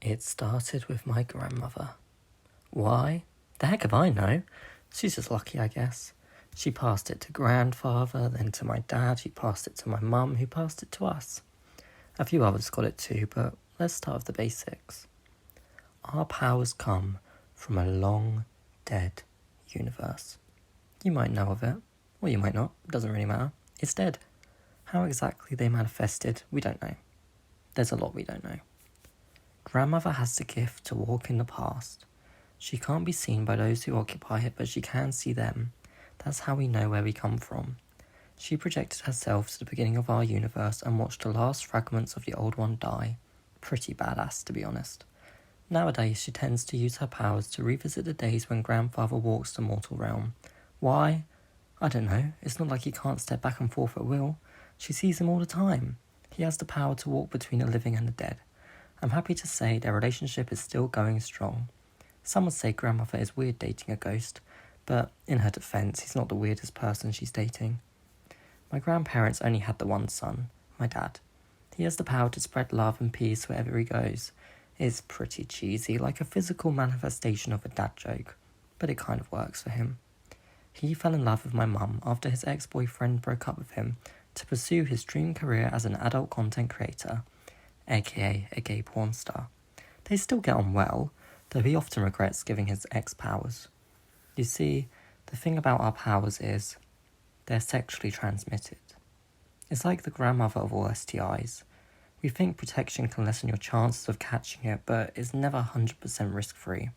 It started with my grandmother. Why? The heck if I know. She's just lucky, I guess. She passed it to grandfather, then to my dad, who passed it to my mum, who passed it to us. A few others got it too, but let's start with the basics. Our powers come from a long, dead universe. You might know of it, or you might not, it doesn't really matter. It's dead. How exactly they manifested, we don't know. There's a lot we don't know. Grandmother has the gift to walk in the past. She can't be seen by those who occupy it, but she can see them. That's how we know where we come from. She projected herself to the beginning of our universe and watched the last fragments of the old one die. Pretty badass, to be honest. Nowadays, she tends to use her powers to revisit the days when grandfather walks the mortal realm. Why? I don't know. It's not like he can't step back and forth at will. She sees him all the time. He has the power to walk between the living and the dead. I'm happy to say their relationship is still going strong. Some would say grandmother is weird dating a ghost, but in her defence, he's not the weirdest person she's dating. My grandparents only had the one son, my dad. He has the power to spread love and peace wherever he goes. It's pretty cheesy, like a physical manifestation of a dad joke, but it kind of works for him. He fell in love with my mum after his ex-boyfriend broke up with him to pursue his dream career as an adult content creator, aka a gay porn star. They still get on well, though he often regrets giving his ex powers. You see, the thing about our powers is, they're sexually transmitted. It's like the grandmother of all STIs. We think protection can lessen your chances of catching it, but it's never 100% risk-free.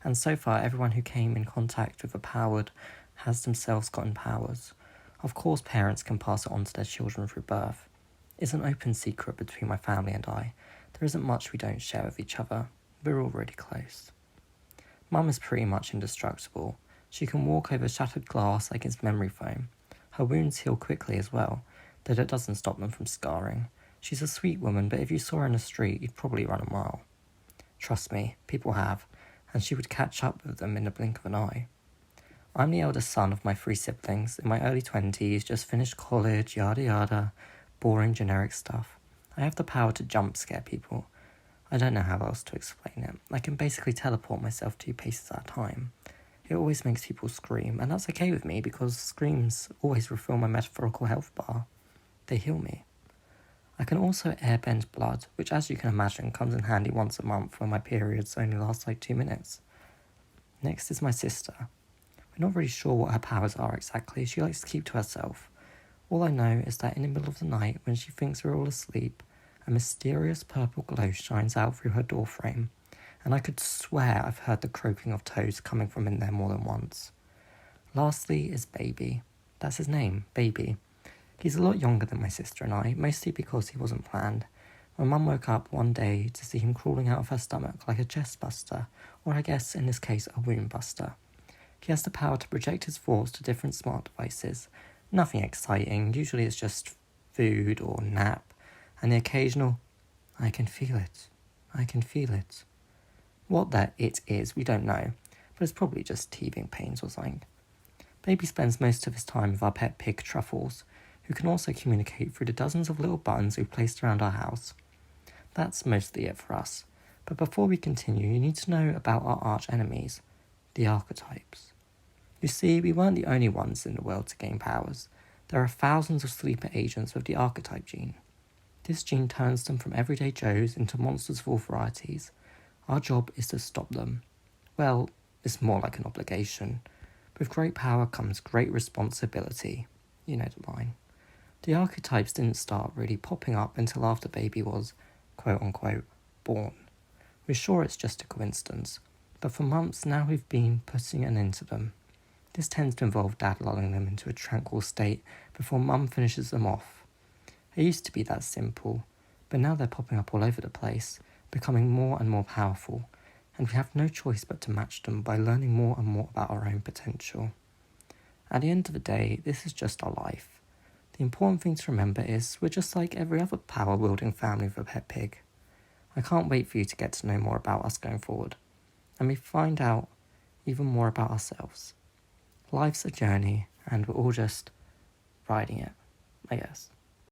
And so far, everyone who came in contact with a powered has themselves gotten powers. Of course, parents can pass it on to their children through birth. It's an open secret between my family and I. There isn't much we don't share with each other. We're all really close. Mum is pretty much indestructible. She can walk over shattered glass like it's memory foam. Her wounds heal quickly as well, though that doesn't stop them from scarring. She's a sweet woman, but if you saw her in the street, you'd probably run a mile. Trust me, people have, and she would catch up with them in the blink of an eye. I'm the eldest son of my 3 siblings, in my early 20s, just finished college, yada yada, boring generic stuff. I have the power to jump scare people. I don't know how else to explain it. I can basically teleport myself 2 paces at a time. It always makes people scream, and that's okay with me because screams always refill my metaphorical health bar. They heal me. I can also airbend blood, which as you can imagine comes in handy once a month when my periods only last like 2 minutes. Next is my sister. We're not really sure what her powers are exactly. She likes to keep to herself. All I know is that in the middle of the night, when she thinks we're all asleep, a mysterious purple glow shines out through her doorframe, and I could swear I've heard the croaking of toads coming from in there more than once. Lastly is Baby. That's his name, Baby. He's a lot younger than my sister and I, mostly because he wasn't planned. My mum woke up one day to see him crawling out of her stomach like a chest buster, or I guess in this case a womb buster. He has the power to project his thoughts to different smart devices. Nothing exciting, usually it's just food or nap, and the occasional, I can feel it, I can feel it. What that it is, we don't know, but it's probably just teething pains or something. Baby spends most of his time with our pet pig Truffles, who can also communicate through the dozens of little buttons we've placed around our house. That's mostly it for us, but before we continue, you need to know about our arch enemies, the Archetypes. You see, we weren't the only ones in the world to gain powers. There are thousands of sleeper agents with the Archetype gene. This gene turns them from everyday Joes into monsters of all varieties. Our job is to stop them. Well, it's more like an obligation. With great power comes great responsibility. You know the line. The Archetypes didn't start really popping up until after Baby was, quote-unquote, born. We're sure it's just a coincidence, but for months now we've been putting an end to them. This tends to involve Dad lulling them into a tranquil state before Mum finishes them off. It used to be that simple, but now they're popping up all over the place, becoming more and more powerful, and we have no choice but to match them by learning more and more about our own potential. At the end of the day, this is just our life. The important thing to remember is we're just like every other power-wielding family with a pet pig. I can't wait for you to get to know more about us going forward, and we find out even more about ourselves. Life's a journey, and we're all just riding it, I guess.